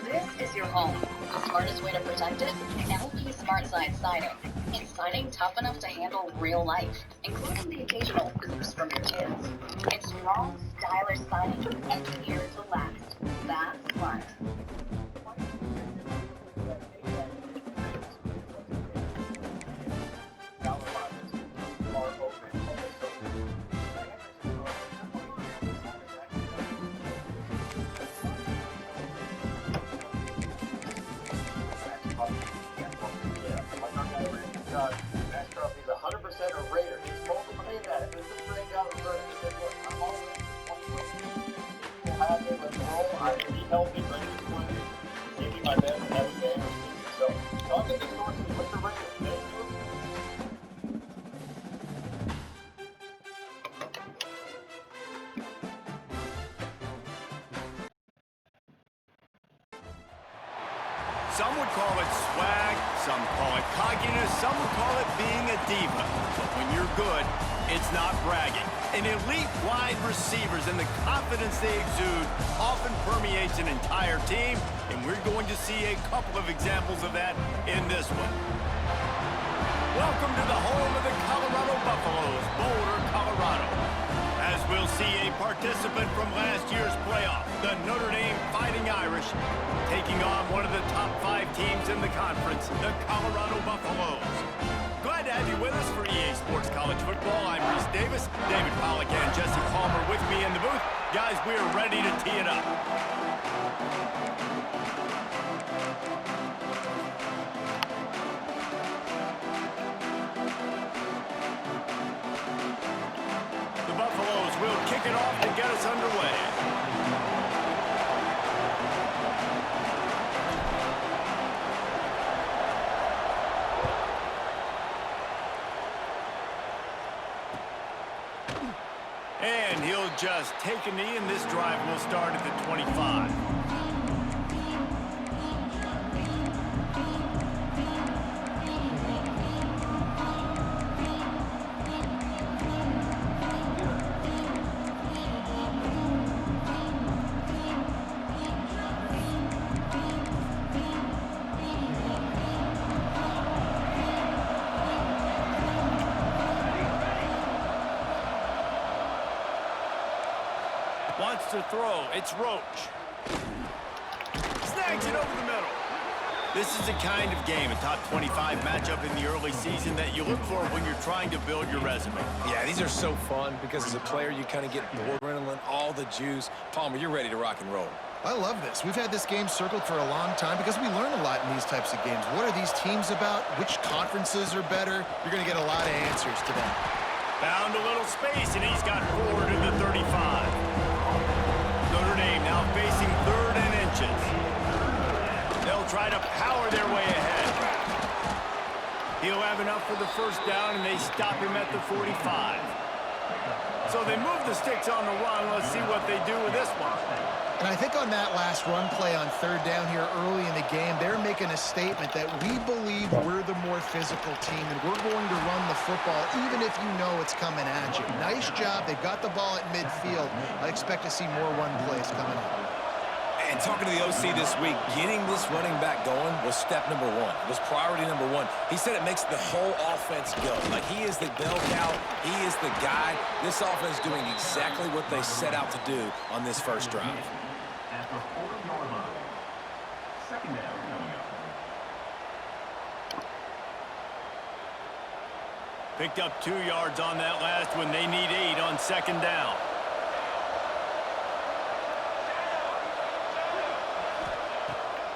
This is your home. The smartest way to protect it? LP SmartSide Siding. It's siding tough enough to handle real life, including the occasional oops from your kids. It's strong, stylish siding and here to last. That's smart. Max Crosby's 100% a Raider. He's told to say that. If this is break out of Raider, he said, look, I'm all in. We'll have him, let's roll. I can be healthy, bring his play. Give me my best and have a game. So, talking to sources with the Raiders. They do. Some would call it swag, some call it cockiness, some would call it being a diva. But when you're good, it's not bragging. An elite wide receivers and the confidence they exude often permeates an entire team, and we're going to see a couple of examples of that in this one. Welcome to the home of the Colorado Buffaloes, Boulder, Colorado. As we'll see a participant from last year's playoff, the Notre Dame Fighting Irish, taking on one of the top 5 teams in the conference, the Colorado Buffaloes. Glad to have you with us for EA Sports College Football. I'm Reese Davis, David Pollack and Jesse Palmer with me in the booth. Guys, we are ready to tee it up. The Buffaloes will kick it off to get us underway. And he'll just take a knee, and this drive will start at the 25. Wants to throw. It's Roach. Snags it over the middle. This is the kind of game, a top 25 matchup in the early season, that you look for when you're trying to build your resume. Yeah, these are so fun because as a player, you kind of get the adrenaline, all the juice. Palmer, you're ready to rock and roll. I love this. We've had this game circled for a long time because we learn a lot in these types of games. What are these teams about? Which conferences are better? You're going to get a lot of answers to that. Found a little space, and he's got forward to the 35. Notre Dame now facing 3rd and inches. They'll try to power their way ahead. He'll have enough for the first down, and they stop him at the 45. So they move the sticks on the run. Let's see what they do with this one. And I think on that last run play on 3rd down here early in the game, they're making a statement that we believe we're the more physical team and we're going to run the football even if you know it's coming at you. Nice job. They got the ball at midfield. I expect to see more run plays coming up. And talking to the OC this week, getting this running back going was step number 1. It was priority number 1. He said it makes the whole offense go. Like, he is the bell cow. He is the guy. This offense doing exactly what they set out to do on this first drive. At the 4-yard line. 2nd down coming up. Picked up 2 yards on that last one. They need 8 on 2nd down.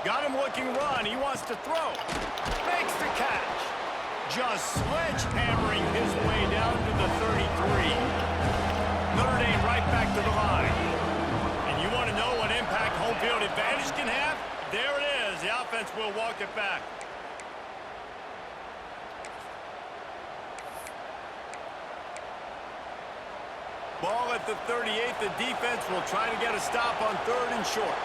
Got him looking run. He wants to throw. Makes the catch. Just sledgehammering his way down to the 33. Notre Dame right back to the line. And you want to know what impact home field advantage can have? There it is. The offense will walk it back. Ball at the 38. The defense will try to get a stop on 3rd and short.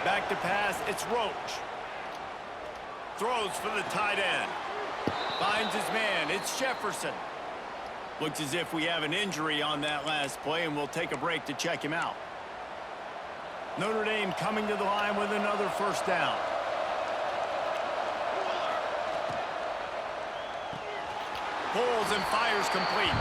Back to pass, it's Roach. Throws for the tight end. Finds his man, it's Jefferson. Looks as if we have an injury on that last play, and we'll take a break to check him out. Notre Dame coming to the line with another first down. Pulls and fires complete.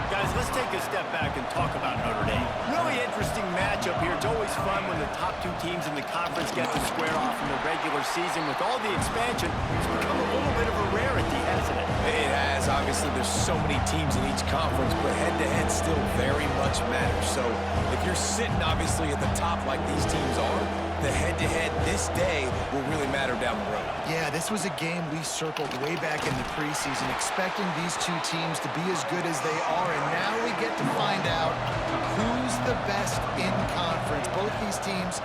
Guys, let's take a step back and talk about Notre Dame. Really interesting matchup here. It's always fun when the top two teams in the conference get to square off in the regular season. With all the expansion, it's become a little bit of a rarity, hasn't it? It has. Obviously, there's so many teams in each conference, but head-to-head still very much matters. So if you're sitting, obviously, at the top like these teams are, the head-to-head this day will really matter down the road. Yeah, this was a game we circled way back in the preseason, expecting these two teams to be as good as they are, and now we get to find out who's the best in conference. Both these teams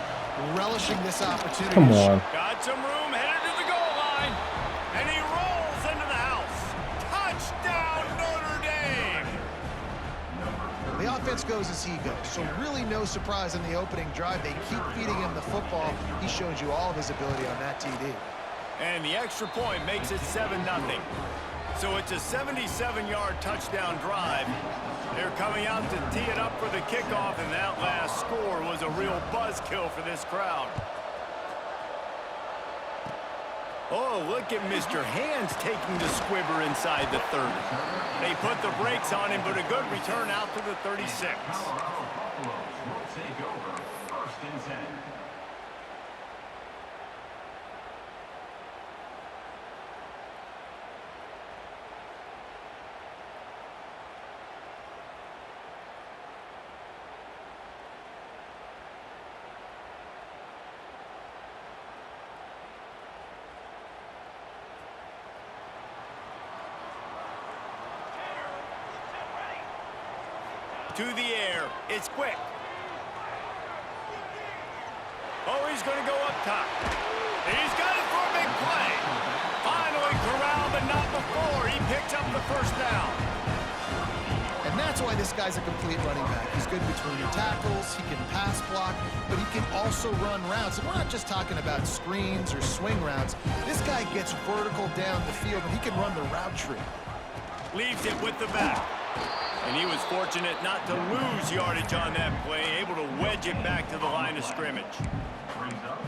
relishing this opportunity. Come on. Got some room, headed to the goal line, and he rolls into the house. Touchdown, Notre Dame! The offense goes as he goes, so really no surprise in the opening drive. They keep feeding him the football. He showed you all of his ability on that TD. And the extra point makes it 7-0. So it's a 77-yard touchdown drive. They're coming out to tee it up for the kickoff, and that last score was a real buzzkill for this crowd. Oh, look at Mr. Hands taking the squibber inside the 30. They put the brakes on him, but a good return out to the 36. Buffalo will take over 1st and 10. To the air. It's quick. Oh, he's going to go up top. He's got it for a big play. Finally corralled, but not before. He picks up the first down. And that's why this guy's a complete running back. He's good between the tackles, he can pass block, but he can also run routes. And we're not just talking about screens or swing routes. This guy gets vertical down the field, and he can run the route tree. Leaves it with the back. And he was fortunate not to lose yardage on that play, able to wedge it back to the line of scrimmage.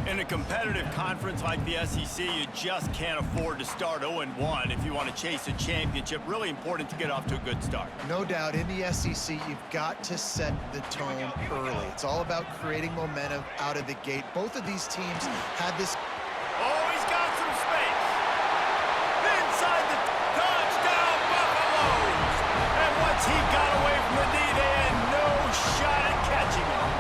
In a competitive conference like the SEC, you just can't afford to start 0-1 if you want to chase a championship. Really important to get off to a good start. No doubt, in the SEC, you've got to set the tone early. It's all about creating momentum out of the gate. Both of these teams had this. Oh, he's got some space. Inside the touchdown, Buffaloes. And once he got away from the D, they had no shot at catching him.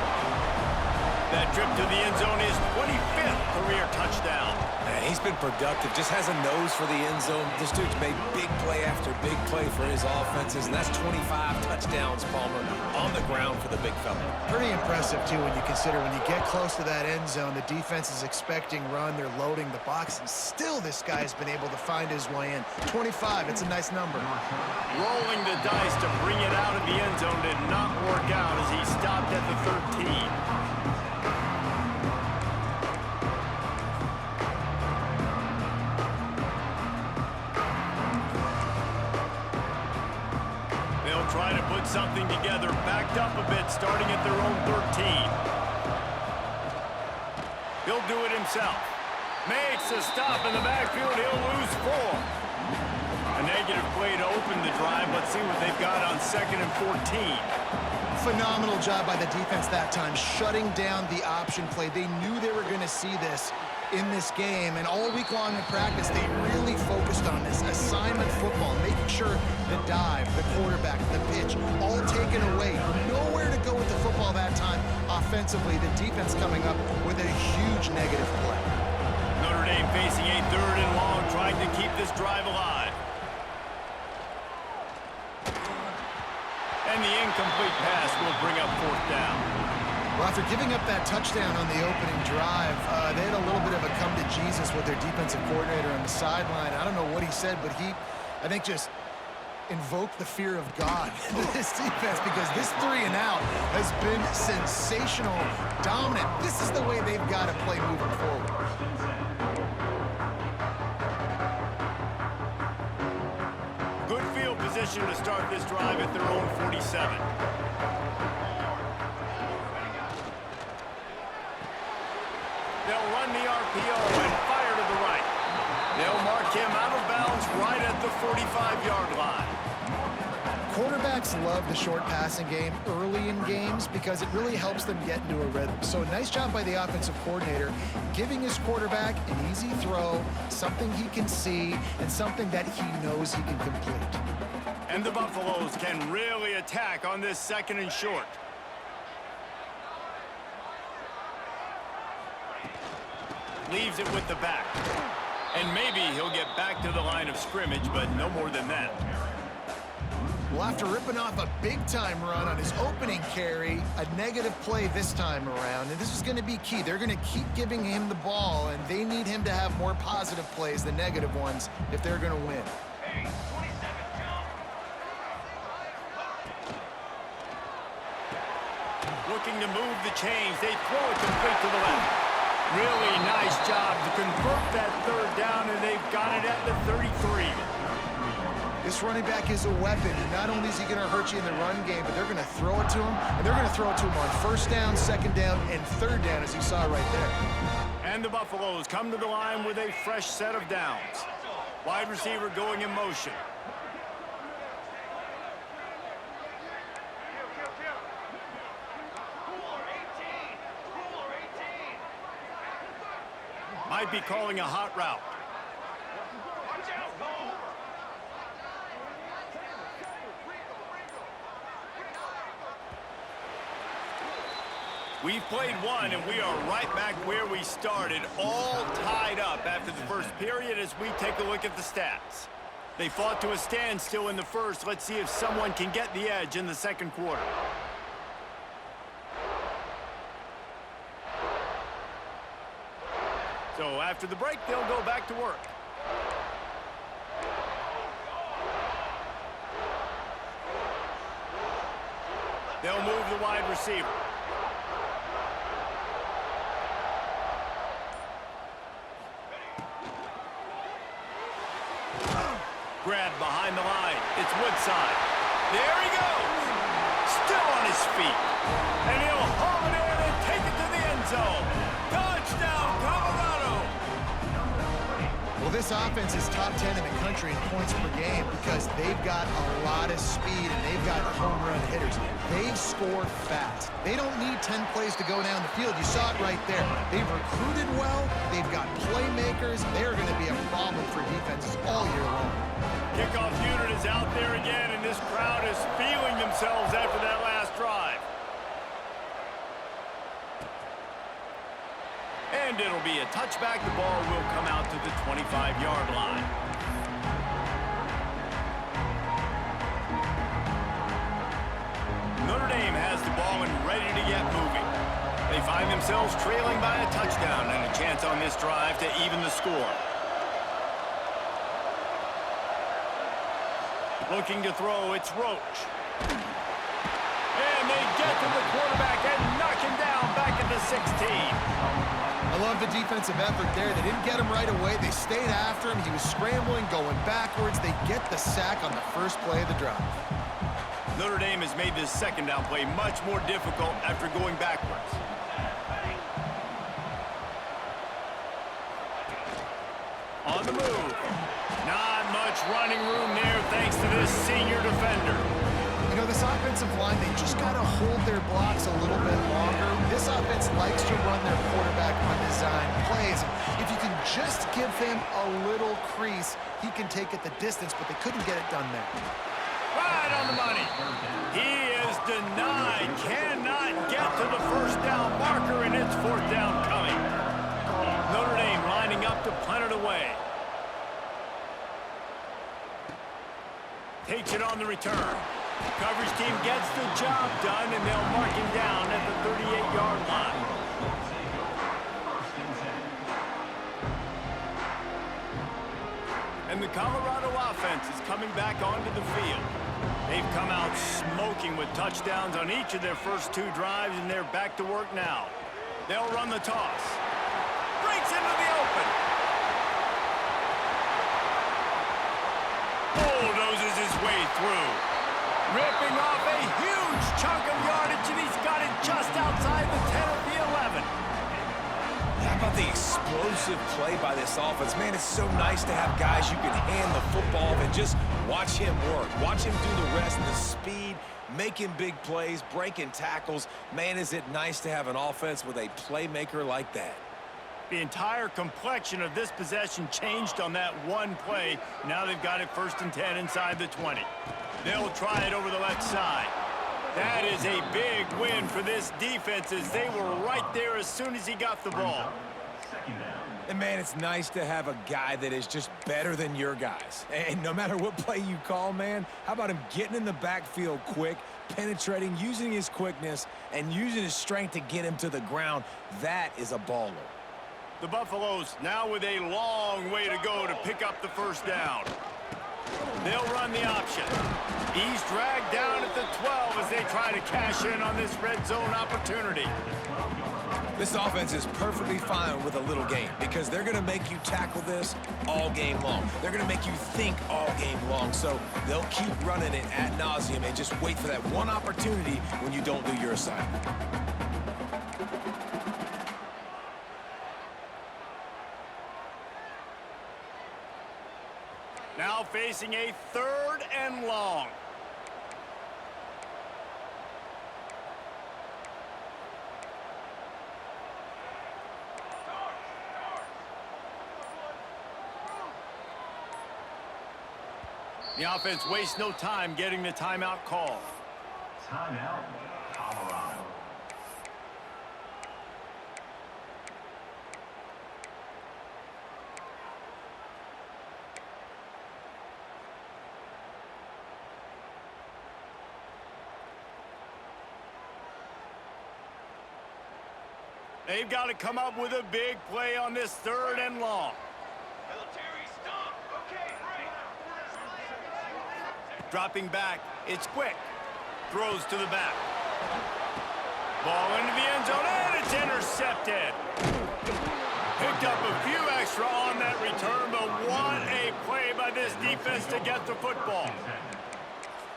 That trip to the end zone is 25th career touchdown. Man, he's been productive, just has a nose for the end zone. This dude's made big play after big play for his offenses, and that's 25 touchdowns, Palmer, on the ground for the big fella. Pretty impressive, too, when you consider when you get close to that end zone, the defense is expecting run, they're loading the box, and still this guy's been able to find his way in. 25, it's a nice number. Rolling the dice to bring it out of the end zone did not work out as he stopped at the 13. Try to put something together, backed up a bit, starting at their own 13. He'll do it himself. Makes a stop in the backfield. He'll lose 4. A negative play to open the drive. Let's see what they've got on 2nd and 14. Phenomenal job by the defense that time, shutting down the option play. They knew they were going to see this in this game, and all week long in practice, they really focused on this assignment football, making sure the dive, the quarterback, the pitch, all taken away. Nowhere to go with the football that time offensively. The defense coming up with a huge negative play. Notre Dame facing a 3rd and long, trying to keep this drive alive. And the incomplete pass will bring up 4th down. Well, after giving up that touchdown on the opening drive, they had a little bit of a come to Jesus with their defensive coordinator on the sideline. I don't know what he said, but he, I think, just invoked the fear of God into this defense, because this 3 and out has been sensational, dominant. This is the way they've got to play moving forward. Good field position. position to start this drive at their own 47. They'll run the RPO and fire to the right. They'll mark him out of bounds right at the 45-yard line. Quarterbacks love the short passing game early in games because it really helps them get into a rhythm. So nice job by the offensive coordinator giving his quarterback an easy throw, something he can see, and something that he knows he can complete. And the Buffaloes can really attack on this 2nd and short. Leaves it with the back. And maybe he'll get back to the line of scrimmage, but no more than that. Well, after ripping off a big-time run on his opening carry, a negative play this time around, and this is going to be key. They're going to keep giving him the ball, and they need him to have more positive plays than negative ones if they're going to win. Looking to move the chains. They throw it complete to the left. Really nice job to convert that 3rd down, and they've got it at the 33. This running back is a weapon, and not only is he going to hurt you in the run game, but they're going to throw it to him, and they're going to throw it to him on 1st down, 2nd down, and 3rd down, as you saw right there. And the Buffaloes come to the line with a fresh set of downs. Wide receiver going in motion. Might be calling a hot route. We've played one, and we are right back where we started, all tied up after the first period as we take a look at the stats. They fought to a standstill in the first. Let's see if someone can get the edge in the 2nd quarter. So after the break, they'll go back to work. They'll move the wide receiver. Grab behind the line. It's Woodside. There he goes. Still on his feet. And he'll haul it in and take it to the end zone. Touchdown, Colorado. Well, this offense is top 10 in the country in points per game because they've got a lot of speed and they've got home run hitters. They score fast. They don't need 10 plays to go down the field. You saw it right there. They've recruited well. They've got playmakers. They are going to be a problem for defenses all year long. Kickoff unit is out there again, and this crowd is feeling themselves after that last drive. And it'll be a touchback. The ball will come out to the 25-yard line. Notre Dame has the ball and ready to get moving. They find themselves trailing by a touchdown and a chance on this drive to even the score. Looking to throw, it's Roach. And they get to the quarterback and knock him down back at the 16. I love the defensive effort there. They didn't get him right away. They stayed after him. He was scrambling, going backwards. They get the sack on the first play of the drive. Notre Dame has made this 2nd down play much more difficult after going backwards. On the move. Not much running room there thanks to this senior defender. You know, this offensive line, they just got to hold their blocks a little bit longer. This offense likes to run their quarterback on design plays. If you can just give him a little crease, he can take it the distance, but they couldn't get it done there. Right on the money. He is denied. Cannot get to the 1st down marker, and it's 4th down coming. Notre Dame lining up to punt it away. Takes it on the return. Coverage team gets the job done, and they'll mark him down at the 38-yard line. And the Colorado offense is coming back onto the field. They've come out smoking with touchdowns on each of their first 2 drives, and they're back to work now. They'll run the toss. Breaks into the open. Bulldozes his way through. Ripping off a huge chunk of yardage, and he's got it just outside the 10 of the 11. How about the explosive play by this offense? Man, it's so nice to have guys you can hand the football and just watch him work. Watch him do the rest, the speed, making big plays, breaking tackles. Man, is it nice to have an offense with a playmaker like that. The entire complexion of this possession changed on that one play. Now they've got it 1st and 10 inside the 20. They'll try it over the left side. That is a big win for this defense as they were right there as soon as he got the ball. Second down. And, man, it's nice to have a guy that is just better than your guys. And no matter what play you call, man, how about him getting in the backfield quick, penetrating, using his quickness, and using his strength to get him to the ground? That is a baller. The Buffaloes now with a long way to go to pick up the 1st down. They'll run the option. He's dragged down at the 12 as they try to cash in on this red zone opportunity. This offense is perfectly fine with a little game because they're going to make you tackle this all game long. They're going to make you think all game long. So they'll keep running it ad nauseum and just wait for that one opportunity when you don't do your assignment. Now facing a 3rd and long. The offense wastes no time getting the timeout call. Timeout, Colorado. They've got to come up with a big play on this 3rd and long. Dropping back, it's quick. Throws to the back. Ball into the end zone, and it's intercepted. Picked up a few extra on that return, but what a play by this defense to get the football.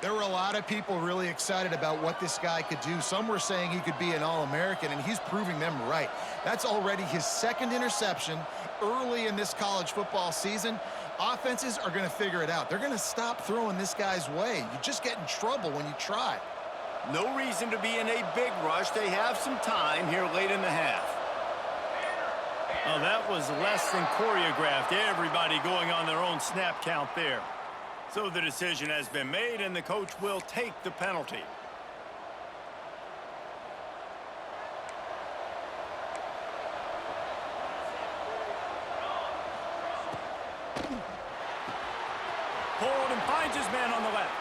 There were a lot of people really excited about what this guy could do. Some were saying he could be an All-American, and he's proving them right. That's already his 2nd interception early in this college football season. Offenses are going to figure it out. They're going to stop throwing this guy's way. You just get in trouble when you try. No reason to be in a big rush. They have some time here late in the half. Oh, that was less than choreographed. Everybody going on their own snap count there. So the decision has been made, and the coach will take the penalty. Pulled and finds his man on the left.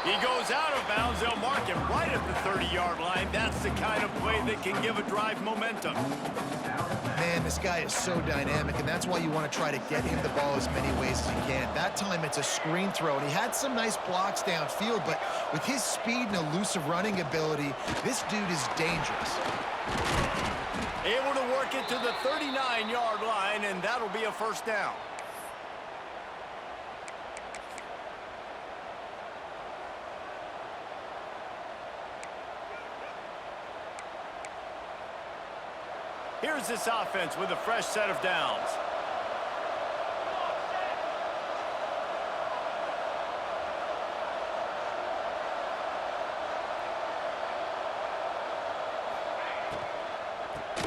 He goes out of bounds. They'll mark him right at the 30-yard line. That's the kind of play that can give a drive momentum. Man, this guy is so dynamic, and that's why you want to try to get him the ball as many ways as you can. That time, it's a screen throw, and he had some nice blocks downfield, but with his speed and elusive running ability, this dude is dangerous. Able to work it to the 39-yard line, and that'll be a 1st down. Here's this offense with a fresh set of downs.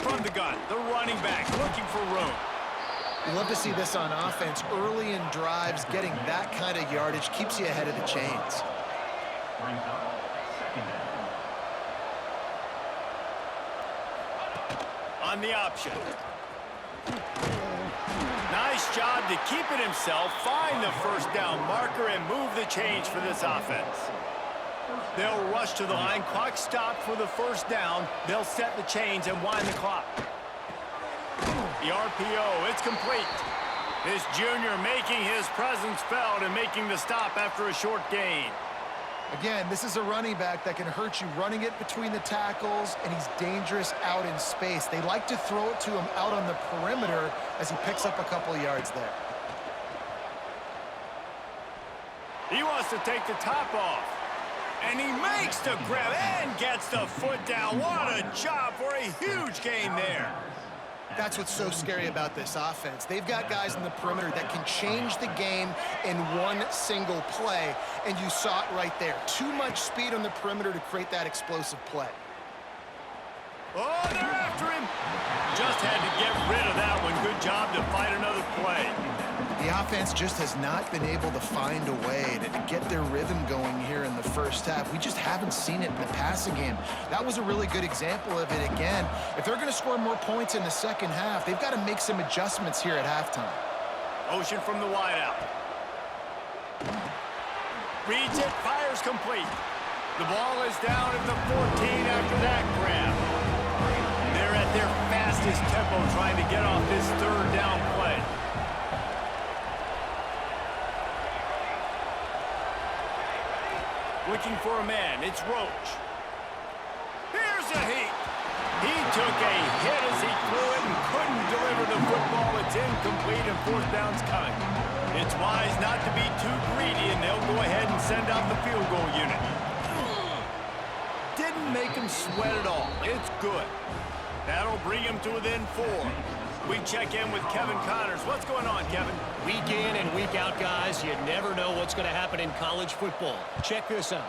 From the gun, the running back looking for room. You love to see this on offense. Early in drives, getting that kind of yardage keeps you ahead of the chains. Brings up second down. On the option. Nice job to keep it himself, find the 1st down marker, and move the change for this offense. They'll rush to the line. Clock stopped for the 1st down. They'll set the chains and wind the clock. The RPO, it's complete. This junior making his presence felt and making the stop after a short gain. Again, this is a running back that can hurt you running it between the tackles, and he's dangerous out in space. They like to throw it to him out on the perimeter as he picks up a couple yards there. He wants to take the top off. And he makes the grab and gets the foot down. What a job for a huge gain there. That's what's so scary about this offense. They've got guys in the perimeter that can change the game in one single play, and you saw it right there. Too much speed on the perimeter to create that explosive play. Oh, they're after him. Just had to get rid of that one. Good job to fight another play. The offense just has not been able to find a way to get their rhythm going here in the first half. We just haven't seen it in the passing game. That was a really good example of it again. If they're going to score more points in the second half, they've got to make some adjustments here at halftime. Motion from the wideout. Reads it, fires complete. The ball is down at the 14 after that grab. They're at their fastest tempo trying to get off this third down play. Looking for a man, it's Roach. Here's a heat. He took a hit as he threw it and couldn't deliver the football. It's incomplete and fourth down's coming. It's wise not to be too greedy, and they'll go ahead and send out the field goal unit. Didn't make him sweat at all. It's good. That'll bring him to within 4. We check in with Kevin Connors. What's going on, Kevin? Week in and week out, guys, you never know what's going to happen in college football. Check this out.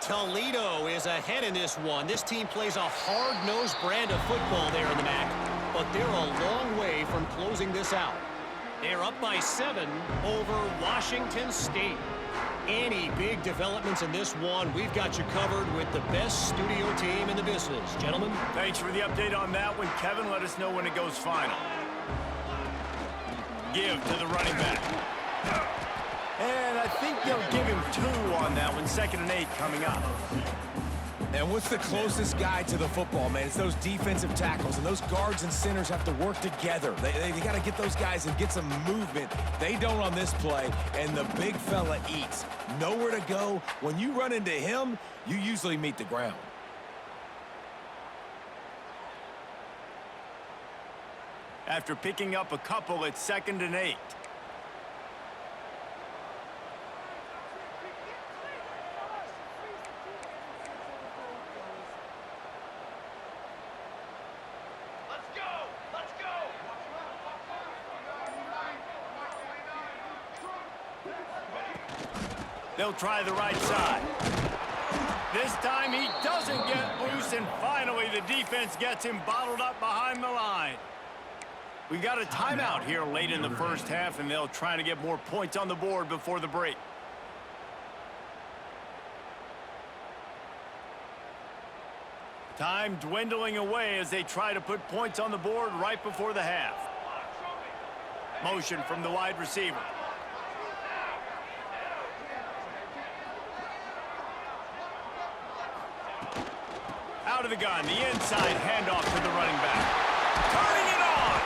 Toledo is ahead in this one. This team plays a hard-nosed brand of football there in the MAC, but they're a long way from closing this out. They're up by 7 over Washington State. Any big developments in this one, we've got you covered with the best studio team in the business. Gentlemen. Thanks for the update on that one, Kevin. Let us know when it goes final. Give to the running back. And I think they'll give him 2 on that one. 2nd and 8 coming up. And what's the closest guy to the football, man? It's those defensive tackles, and those guards and centers have to work together. They got to get those guys and get some movement. They don't on this play, and the big fella eats. Nowhere to go. When you run into him, you usually meet the ground. After picking up a couple, it's 2nd and 8. They'll try the right side. This time he doesn't get loose, and finally the defense gets him bottled up behind the line. We got a timeout here late in the first half, and they'll try to get more points on the board before the break. Time dwindling away as they try to put points on the board right before the half. Motion from the wide receiver. Out of the gun, the inside handoff to the running back. Turning it on!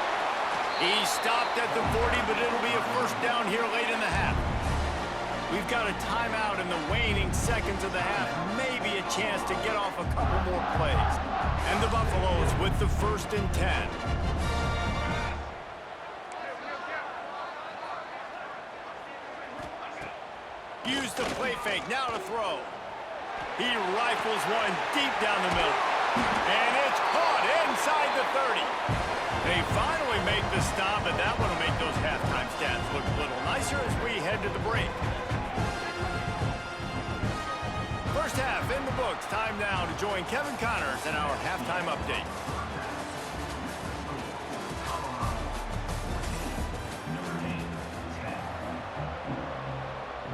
He stopped at the 40, but it'll be a first down here late in the half. We've got a timeout in the waning seconds of the half. Maybe a chance to get off a couple more plays. And the Buffaloes with the 1st and 10. Use the play fake, now to throw. He rifles one deep down the middle. And it's caught inside the 30. They finally make the stop, and that one will make those halftime stats look a little nicer as we head to the break. First half in the books. Time now to join Kevin Connors in our halftime update.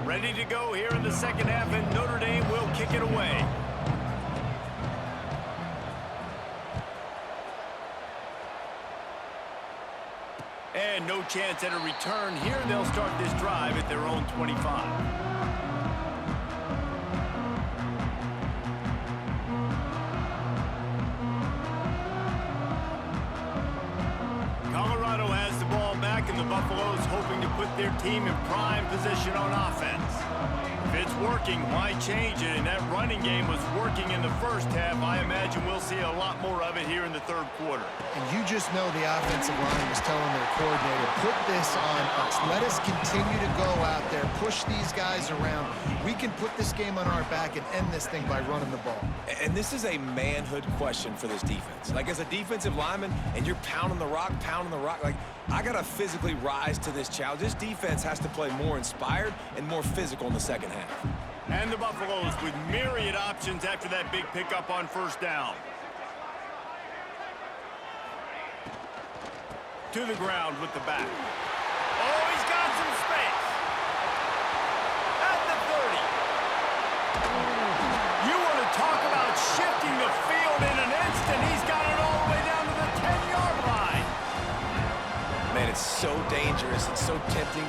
Ready to go here in the second half, and Notre Dame will kick it away. And no chance at a return here. They'll start this drive at their own 25. Colorado has the ball back, and the Buffaloes hoping to put their team in prime position on offense. If it's working, why change it? And that running game was working in the first half. I imagine we'll see a lot more of it here in the third quarter. And you just know the offensive line was telling their coordinator, put this on us. Let us continue to go out there, push these guys around. We can put this game on our back and end this thing by running the ball. And this is a manhood question for this defense. Like, as a defensive lineman, and you're pounding the rock, like, I got to physically rise to this challenge. This defense has to play more inspired and more physical in the second half. And the Buffaloes with myriad options after that big pickup on first down. To the ground with the back. Oh, he's got some space. At the 30. You want to talk about shifting the field in an instant. He's got it all the way down to the 10-yard line. Man, it's so dangerous and so tempting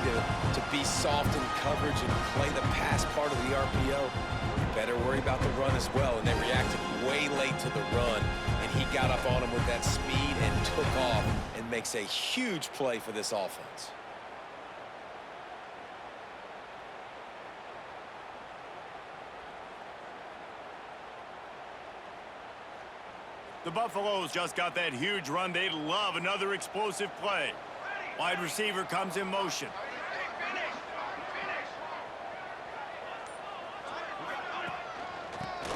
to be soft in coverage and play the pass part of the RPO. You better worry about the run as well, and they reacted way late to the run, and he got up on him with that speed and took off and makes a huge play for this offense. The Buffaloes just got that huge run. They love another explosive play. Wide receiver comes in motion.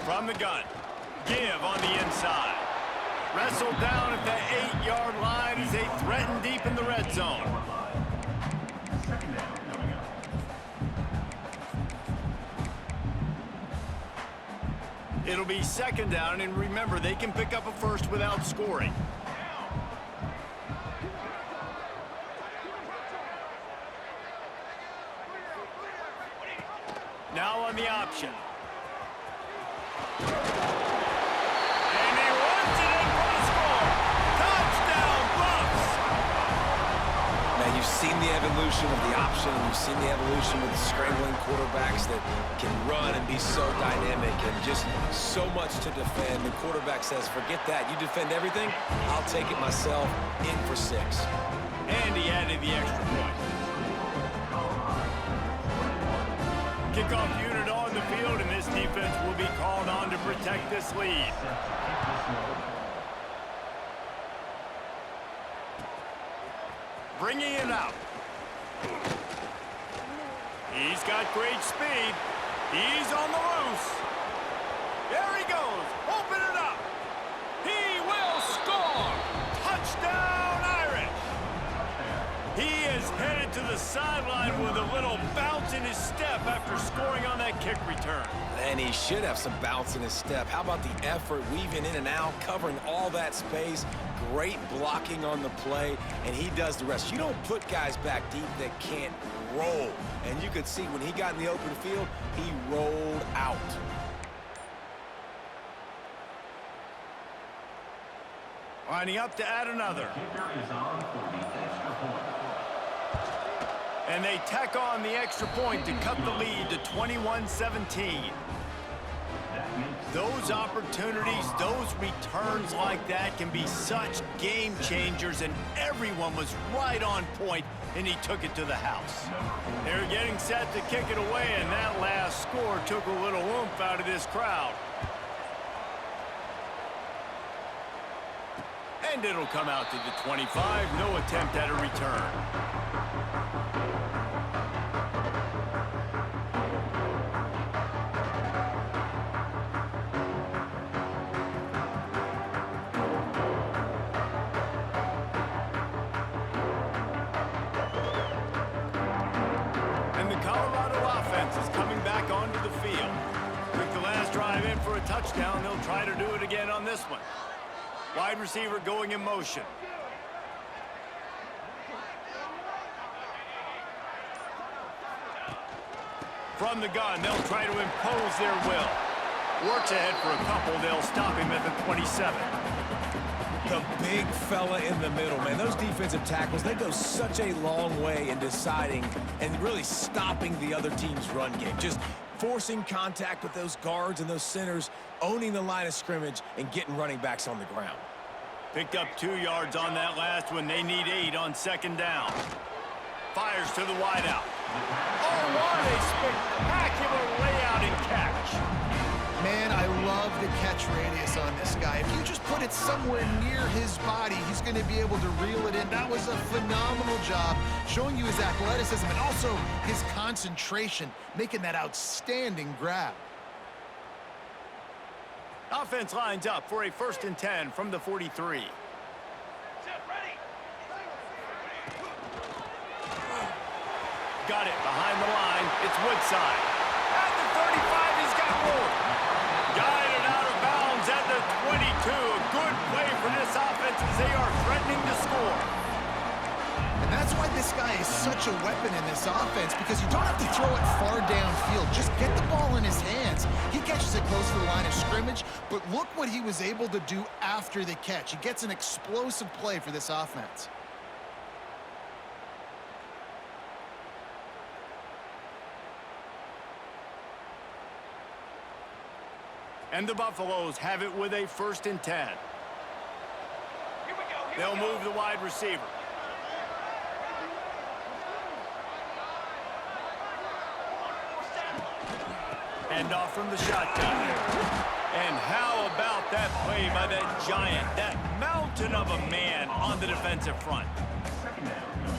From the gun. Give on the inside. Wrestled down at the 8-yard line as they threaten deep in the red zone. Second down coming up. It'll be second down, and remember, they can pick up a first without scoring. Now on the option. And he runs it in for the score. Touchdown, Buffs! Now, you've seen the evolution of the option, and you've seen the evolution with the scrambling quarterbacks that can run and be so dynamic and just so much to defend. The quarterback says, forget that. You defend everything, I'll take it myself. In for 6. And he added the extra point. Kickoff unit on the field, and this defense will be called on to protect this lead. Bringing it out. He's got great speed. He's on the loose. There he goes. Open it up. He will score. Touchdown, Irish. He is headed to the sideline with a little bounce in his step after scoring on that kick return. And he should have some bounce in his step. How about the effort, weaving in and out, covering all that space, great blocking on the play, and he does the rest. You don't put guys back deep that can't roll. And you could see when he got in the open field, he rolled out. Lining up to add another. Kicker is on for the extra point. And they tack on the extra point to cut the lead to 21-17. Those opportunities, those returns like that can be such game changers, and everyone was right on point, and he took it to the house. They're getting set to kick it away, and that last score took a little oomph out of this crowd. And it'll come out to the 25, no attempt at a return. Took the last drive in for a touchdown. They'll try to do it again on this one. Wide receiver going in motion. From the gun, they'll try to impose their will. Works ahead for a couple. They'll stop him at the 27. The big fella in the middle, man. Those defensive tackles, they go such a long way in deciding and really stopping the other team's run game. Just forcing contact with those guards and those centers, owning the line of scrimmage, and getting running backs on the ground. Picked up 2 yards on that last one. They need 8 on second down. Fires to the wideout. Oh, what a spectacular layout and catch. Man, I love the catch radius on this guy. If you just put it somewhere near his body, he's going to be able to reel it in. That was a phenomenal job showing you his athleticism and also his concentration, making that outstanding grab. Offense lines up for a 1st and 10 from the 43. Got it behind the line. It's Woodside. At the 35, he's got room. Guided out of bounds at the 22. A good play for this offense as they are threatening to score. And that's why this guy is such a weapon in this offense, because you don't have to throw it far downfield. Just get the ball in his hands. He catches it close to the line of scrimmage, but look what he was able to do after the catch. He gets an explosive play for this offense. And the Buffaloes have it with a 1st and 10. They'll move the wide receiver. Hand off from the shotgun. And how about that play by that giant, that mountain of a man on the defensive front?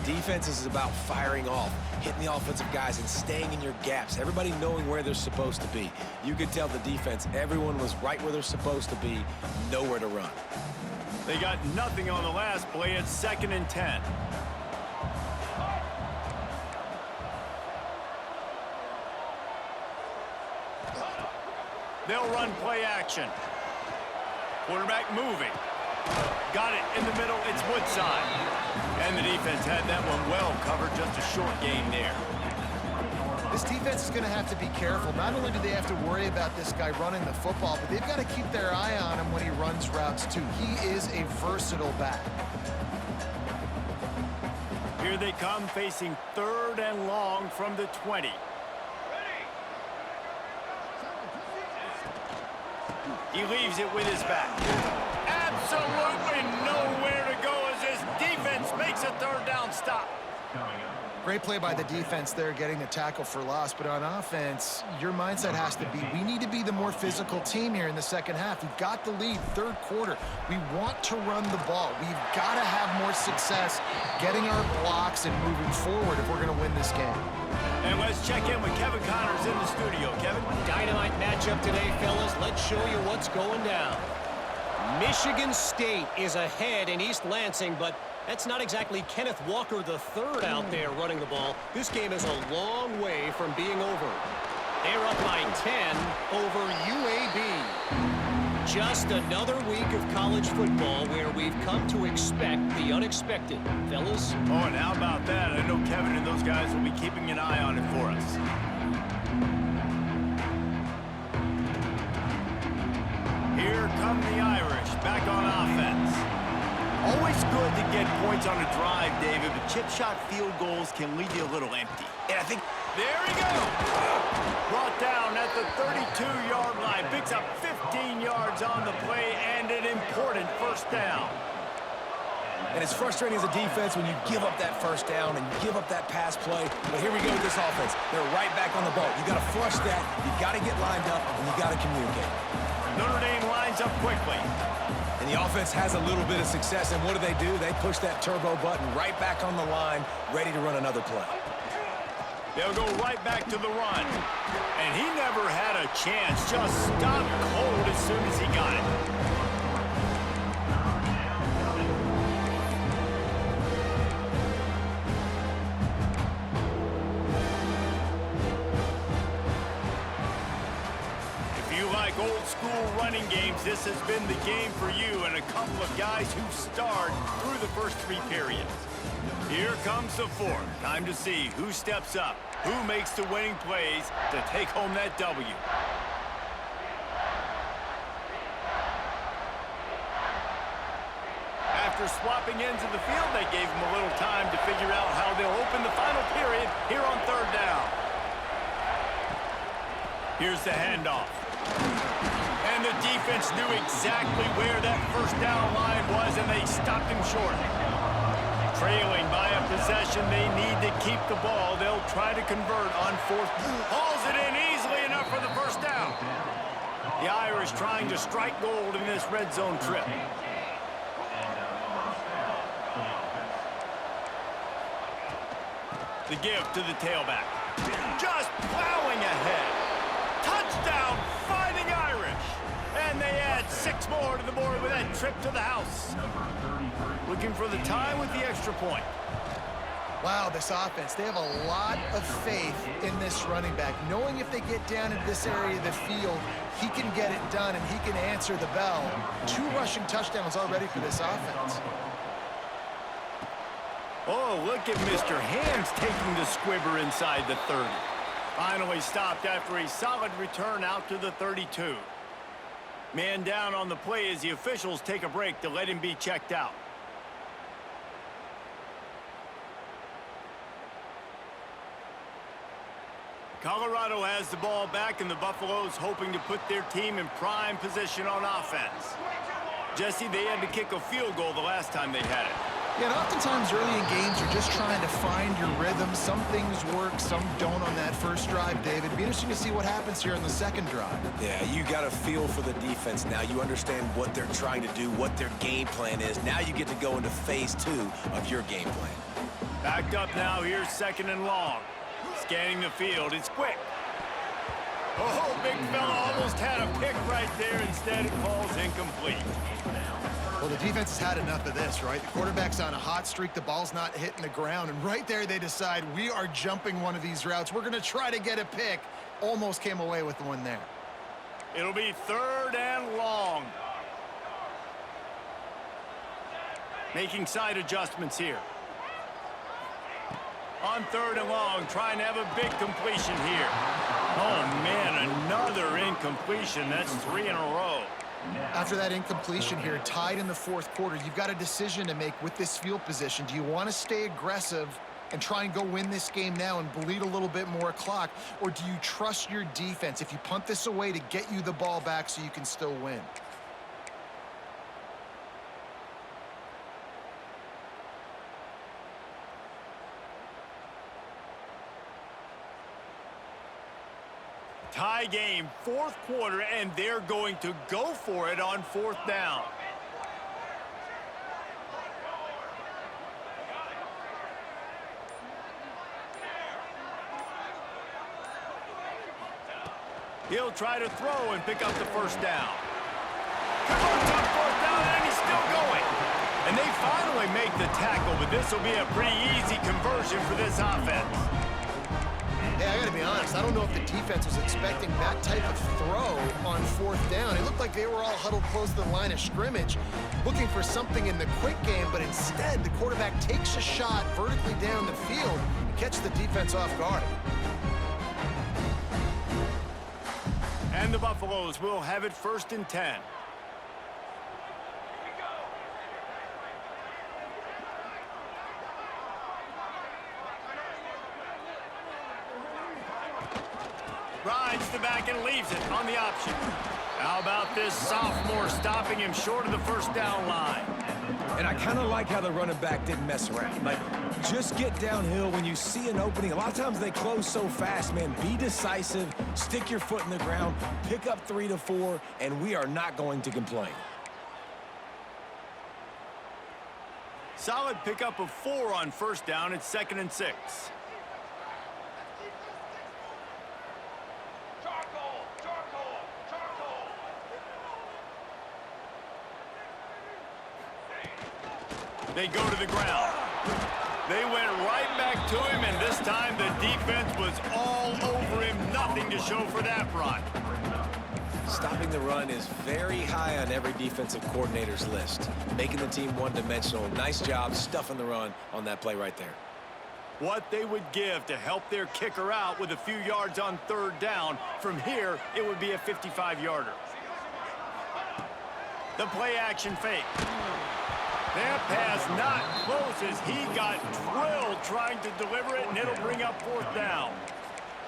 Defense is about firing off, hitting the offensive guys and staying in your gaps. Everybody knowing where they're supposed to be. You could tell the defense, everyone was right where they're supposed to be, nowhere to run. They got nothing on the last play. It's 2nd and 10. They'll run play action. Quarterback moving. Got it in the middle. It's Woodside. And the defense had that one well covered. Just a short gain there. This defense is going to have to be careful. Not only do they have to worry about this guy running the football, but they've got to keep their eye on him when he runs routes too. He is a versatile back. Here they come, facing 3rd and long from the 20. He leaves it with his back. Absolutely nowhere to go as this defense makes a 3rd down stop. Great play by the defense there, getting the tackle for loss. But on offense, your mindset has to be, we need to be the more physical team here in the second half. We've got the lead, 3rd quarter. We want to run the ball. We've got to have more success getting our blocks and moving forward if we're going to win this game. And let's check in with Kevin Connors in the studio. Kevin? Dynamite matchup today, fellas. Let's show you what's going down. Michigan State is ahead in East Lansing, but that's not exactly Kenneth Walker III out there running the ball. This game is a long way from being over. They're up by 10 over UAB. Just another week of college football where we've come to expect the unexpected. Fellas? Oh, and how about that? I know Kevin and those guys will be keeping an eye on it for us. Here come the Irish back on offense. Always good to get points on a drive, David, but chip shot field goals can leave you a little empty. And I think, there he goes! Brought down at the 32-yard line. Picks up 15 yards on the play and an important 1st down. And it's frustrating as a defense when you give up that 1st down and you give up that pass play. But here we go with this offense. They're right back on the ball. You got to flush that. You got to get lined up, and you got to communicate. Notre Dame lines up quickly. And the offense has a little bit of success, and what do? They push that turbo button right back on the line, ready to run another play. They'll go right back to the run. And he never had a chance. Just stopped cold as soon as he got it. Old school running games, this has been the game for you and a couple of guys who starred through the first 3 periods. Here comes the 4th. Time to see who steps up, who makes the winning plays to take home that W. After swapping ends of the field, they gave him a little time to figure out how they'll open the final period here on 3rd down. Here's the handoff. And the defense knew exactly where that 1st down line was, and they stopped him short. Trailing by a possession, they need to keep the ball. They'll try to convert on 4th. Hauls it in easily enough for the 1st down. The Irish trying to strike gold in this red zone trip. The give to the tailback. Just plowing ahead. Touchdown, Fighting Irish. And they add 6 more to the board with that trip to the house. Looking for the tie with the extra point. Wow, this offense, they have a lot of faith in this running back, knowing if they get down into this area of the field, he can get it done and he can answer the bell. 2 rushing touchdowns already for this offense. Oh, look at Mr. Hands taking the squibber inside the 30. Finally stopped after a solid return out to the 32. Man down on the play as the officials take a break to let him be checked out. Colorado has the ball back, and the Buffaloes hoping to put their team in prime position on offense. Jesse, they had to kick a field goal the last time they had it. Yeah, and oftentimes early in games, you're just trying to find your rhythm. Some things work, some don't on that first drive, David. It'd be interesting to see what happens here in the second drive. Yeah, you got a feel for the defense now. You understand what they're trying to do, what their game plan is. Now you get to go into phase 2 of your game plan. Backed up now, here's 2nd and long. Scanning the field, it's quick. Oh, big fella almost had a pick right there. Instead, it falls incomplete. Well, the defense has had enough of this, right? The quarterback's on a hot streak. The ball's not hitting the ground. And right there, they decide, we are jumping one of these routes. We're going to try to get a pick. Almost came away with one there. It'll be 3rd and long. Making side adjustments here. On 3rd and long, trying to have a big completion here. Oh, man, another incompletion. That's 3 in a row. After that incompletion here, tied in the 4th quarter, you've got a decision to make with this field position. Do you want to stay aggressive and try and go win this game now and bleed a little bit more clock? Or do you trust your defense if you punt this away to get you the ball back so you can still win? Tie game, 4th quarter, and they're going to go for it on 4th down. He'll try to throw and pick up the 1st down. Converts on 4th down, and he's still going. And they finally make the tackle, but this will be a pretty easy conversion for this offense. Yeah, I got to be honest. I don't know if the defense was expecting that type of throw on 4th down. It looked like they were all huddled close to the line of scrimmage, looking for something in the quick game, but instead the quarterback takes a shot vertically down the field and catches the defense off guard. And the Buffaloes will have it 1st and 10. Rides the back and leaves it on the option. How about this sophomore stopping him short of the 1st down line? And I kind of like how the running back didn't mess around. Like, just get downhill when you see an opening. A lot of times they close so fast, man. Be decisive, stick your foot in the ground, pick up 3 to 4, and we are not going to complain. Solid pickup of 4 on 1st down. It's 2nd and 6. They go to the ground. They went right back to him, and this time the defense was all over him. Nothing to show for that run. Stopping the run is very high on every defensive coordinator's list. Making the team one-dimensional. Nice job stuffing the run on that play right there. What they would give to help their kicker out with a few yards on 3rd down. From here, it would be a 55-yarder. The play action fake. That pass not close as he got drilled trying to deliver it, and it'll bring up 4th down.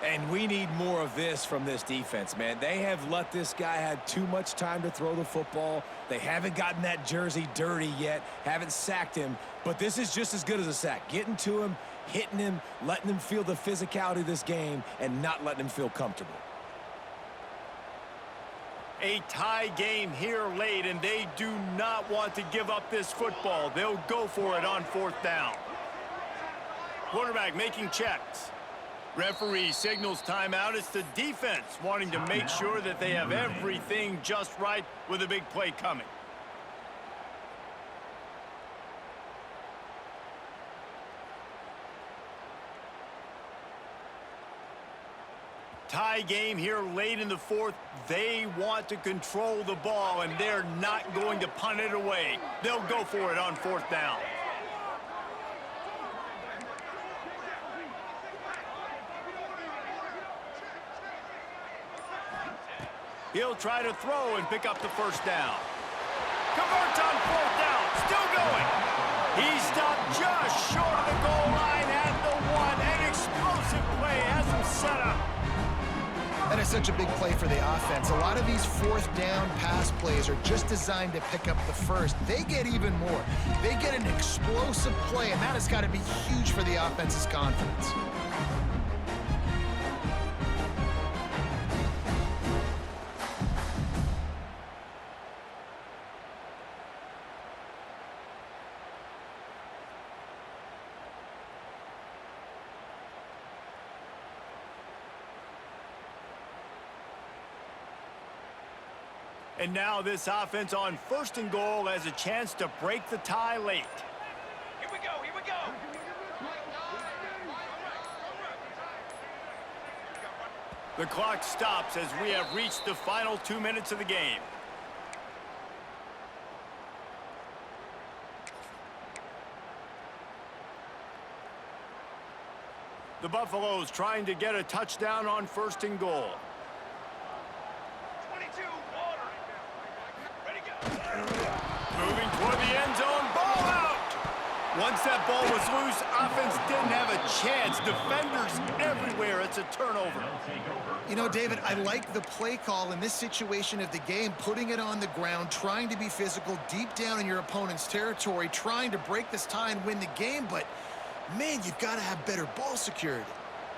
And we need more of this from this defense, man. They have let this guy have too much time to throw the football. They haven't gotten that jersey dirty yet, haven't sacked him, but this is just as good as a sack. Getting to him, hitting him, letting him feel the physicality of this game, and not letting him feel comfortable. A tie game here late, and they do not want to give up this football. They'll go for it on 4th down. Quarterback making checks. Referee signals timeout. It's the defense wanting to make sure that they have everything just right with a big play coming. Tie game here late in the 4th. They want to control the ball, and they're not going to punt it away. They'll go for it on 4th down. He'll try to throw and pick up the 1st down. Converts on 4th down. Still going. He stopped just short of the goal line at the 1. An explosive play has him set up. That is such a big play for the offense. A lot of these 4th down pass plays are just designed to pick up the 1st. They get even more. They get an explosive play, and that has got to be huge for the offense's confidence. And now this offense on 1st and goal has a chance to break the tie late. Here we go, here we go. The clock stops as we have reached the final 2 minutes of the game. The Buffaloes trying to get a touchdown on 1st and goal. Moving toward the end zone, ball out! Once that ball was loose, offense didn't have a chance. Defenders everywhere. It's a turnover. You know, David, I like the play call in this situation of the game, putting it on the ground, trying to be physical deep down in your opponent's territory, trying to break this tie and win the game, but, man, you've got to have better ball security.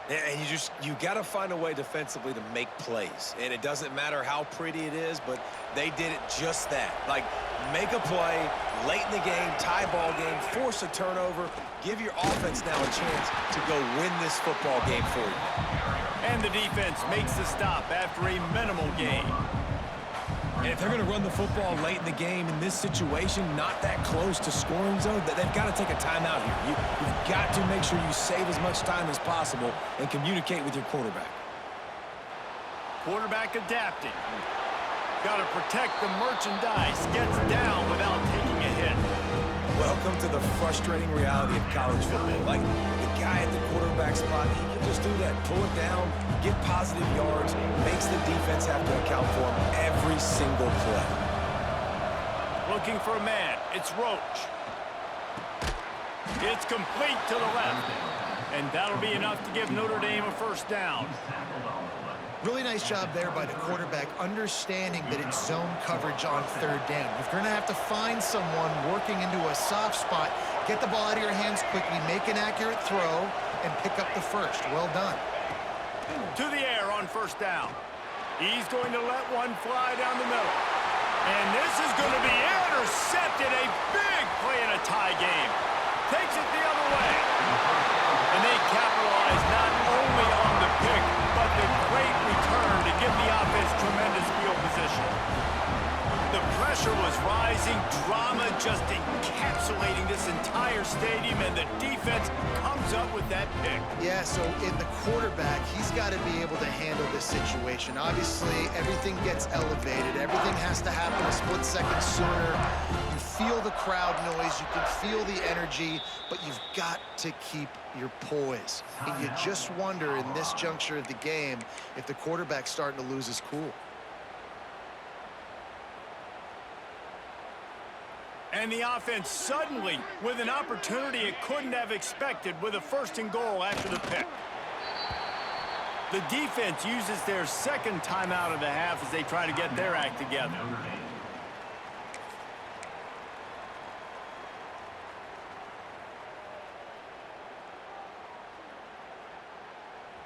And you got to find a way defensively to make plays. And it doesn't matter how pretty it is, but they did it just that. Like, make a play late in the game, tie ball game, force a turnover, give your offense now a chance to go win this football game for you. And the defense makes the stop after a minimal gain. And if they're going to run the football late in the game in this situation, not that close to scoring zone, they've got to take a timeout here. You've got to make sure you save as much time as possible and communicate with your quarterback. Quarterback adapting. Got to protect the merchandise. Gets down without taking a hit. Welcome to the frustrating reality of college football. Like, the guy at the quarterback spot, he can just do that. Pull it down, get positive yards, makes the defense have to account for him every single play. Looking for a man. It's Roach. It's complete to the left. And that'll be enough to give Notre Dame a 1st down. Really nice job there by the quarterback, understanding that it's zone coverage on 3rd down. You're going to have to find someone working into a soft spot, get the ball out of your hands quickly, make an accurate throw, and pick up the 1st. Well done. To the air on 1st down. He's going to let one fly down the middle. And this is going to be intercepted. A big play in a tie game. Takes it the other way. And they capitalize not only on the pick, but the great return to give the offense tremendous field position. The pressure was rising, drama just encapsulating this entire stadium, and the defense comes up with that pick. Yeah, so in the quarterback, he's got to be able to handle this situation. Obviously, everything gets elevated. Everything has to happen a split second sooner. You feel the crowd noise. You can feel the energy, but you've got to keep your poise. And you just wonder in this juncture of the game if the quarterback's starting to lose his cool. And the offense suddenly with an opportunity it couldn't have expected with a 1st and goal after the pick. The defense uses their 2nd timeout of the half as they try to get their act together.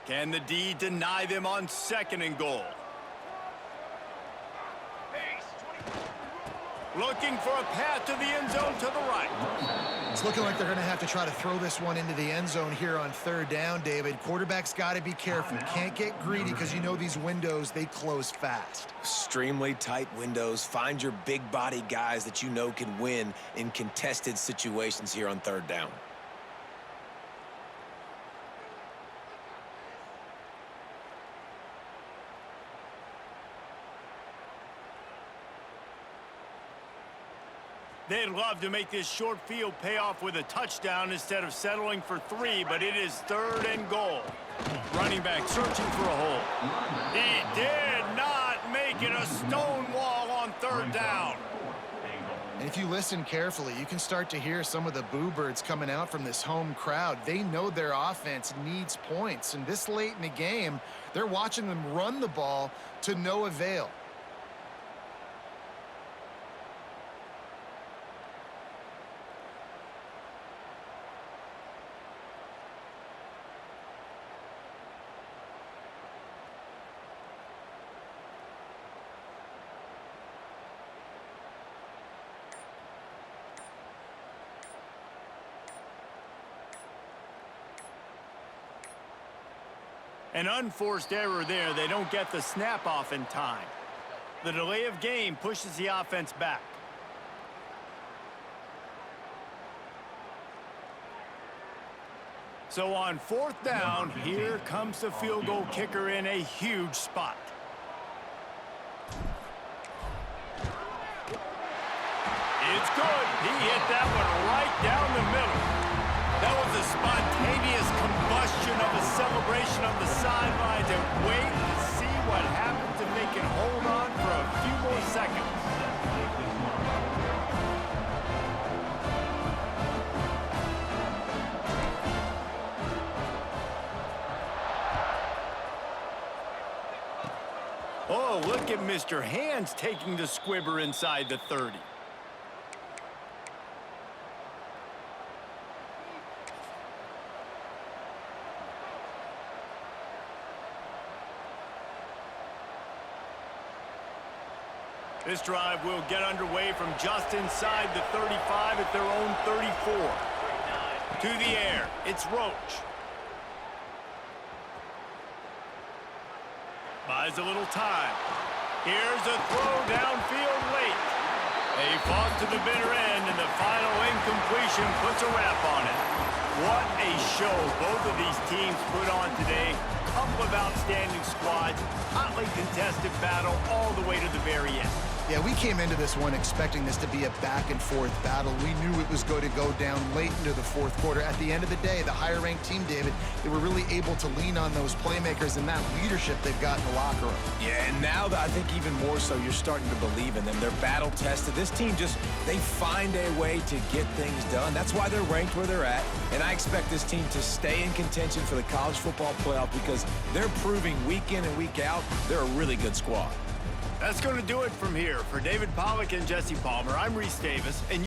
Can the D deny them on 2nd and goal? Looking for a path to the end zone to the right. It's looking like they're going to have to try to throw this one into the end zone here on third down, David. Quarterback's got to be careful. Can't get greedy because you know these windows, they close fast. Extremely tight windows. Find your big body guys that you know can win in contested situations here on third down. They'd love to make this short field pay off with a touchdown instead of settling for 3, but it is third and goal. Running back searching for a hole. He did not make it a stone wall on third down. And if you listen carefully, you can start to hear some of the boo birds coming out from this home crowd. They know their offense needs points, and this late in the game, they're watching them run the ball to no avail. An unforced error there. They don't get the snap off in time. The delay of game pushes the offense back. So on fourth down, here comes the field goal kicker in a huge spot. It's good. He hit that one right down the middle. That was a spontaneous combustion of a celebration on the sidelines, and wait to see what happens if they can hold on for a few more seconds. Oh, look at Mr. Hands taking the squibber inside the 30. This drive will get underway from just inside the 35 at their own 34. To the air, it's Roach. Buys a little time. Here's a throw downfield late. They fought to the bitter end, and the final incompletion puts a wrap on it. What a show both of these teams put on today. Couple of outstanding squads, hotly contested battle all the way to the very end. Yeah, we came into this one expecting this to be a back-and-forth battle. We knew it was going to go down late into the fourth quarter. At the end of the day, the higher-ranked team, David, they were really able to lean on those playmakers and that leadership they've got in the locker room. Yeah, and now I think even more so, you're starting to believe in them. They're battle-tested. This team they find a way to get things done. That's why they're ranked where they're at. And I expect this team to stay in contention for the college football playoff because they're proving week in and week out they're a really good squad. That's going to do it from here. For David Pollack and Jesse Palmer, I'm Reese Davis, and